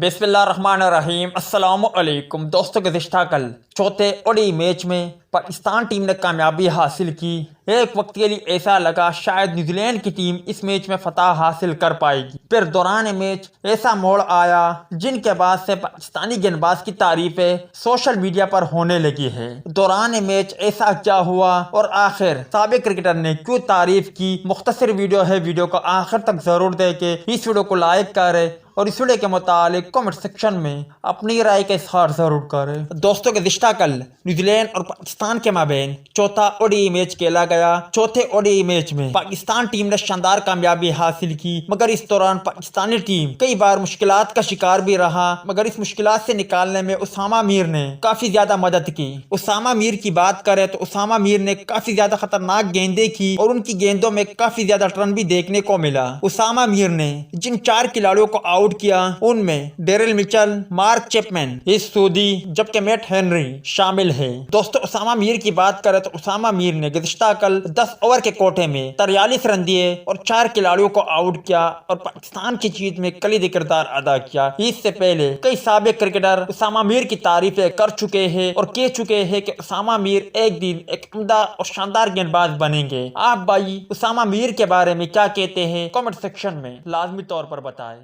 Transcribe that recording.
بسم اللہ الرحمن الرحیم۔ السلام علیکم دوستوں، گزشتہ کل چوتھے اوڈی میچ میں پاکستان ٹیم نے کامیابی حاصل کی۔ ایک وقت کے لیے ایسا لگا شاید نیوزی لینڈ کی ٹیم اس میچ میں فتح حاصل کر پائے گی، پھر دوران میچ ایسا موڑ آیا جن کے بعد سے پاکستانی گیند باز کی تعریفیں سوشل میڈیا پر ہونے لگی ہے۔ دوران میچ ایسا کیا ہوا اور آخر سابق کرکٹر نے کیوں تعریف کی؟ مختصر ویڈیو ہے، ویڈیو کو آخر تک ضرور دیکھیں، اس ویڈیو کو لائک کریں اور اس ویڈیو کے متعلق کمنٹ سیکشن میں اپنی رائے کا اظہار ضرور کریں۔ دوستوں، گزشتہ کل نیوزی لینڈ اور پاکستان کے مابین چوتھا او ڈی میچ کھیلا گیا۔ چوتھے او ڈی میچ میں پاکستان ٹیم نے شاندار کامیابی حاصل کی، مگر اس دوران پاکستانی ٹیم کئی بار مشکلات کا شکار بھی رہا، مگر اس مشکلات سے نکالنے میں اسامہ میر نے کافی زیادہ مدد کی۔ اسامہ میر کی بات کریں تو اسامہ میر نے کافی زیادہ خطرناک گیندیں کی اور ان کی گیندوں میں کافی زیادہ رن بھی دیکھنے کو ملا۔ اسامہ میر نے جن 4 کھلاڑیوں کو آؤٹ کیا ان میں ڈیرل مچل، مارک چیپمین، اس سودی جبکہ میٹ ہنری شامل ہے۔ دوستو، اسامہ میر کی بات کریں تو اسامہ میر نے گزشتہ کل 10 اوور کے کوٹے میں 43 رن دیے اور 4 کھلاڑیوں کو آؤٹ کیا اور پاکستان کی جیت میں کلیدی کردار ادا کیا۔ اس سے پہلے کئی سابق کرکٹر اسامہ میر کی تعریفیں کر چکے ہیں اور کہہ چکے ہیں کہ اسامہ میر ایک دن ایک عمدہ اور شاندار گیند باز بنیں گے۔ آپ بھائی اسامہ میر کے بارے میں کیا کہتے ہیں؟ کمنٹ سیکشن میں لازمی طور پر بتائیں۔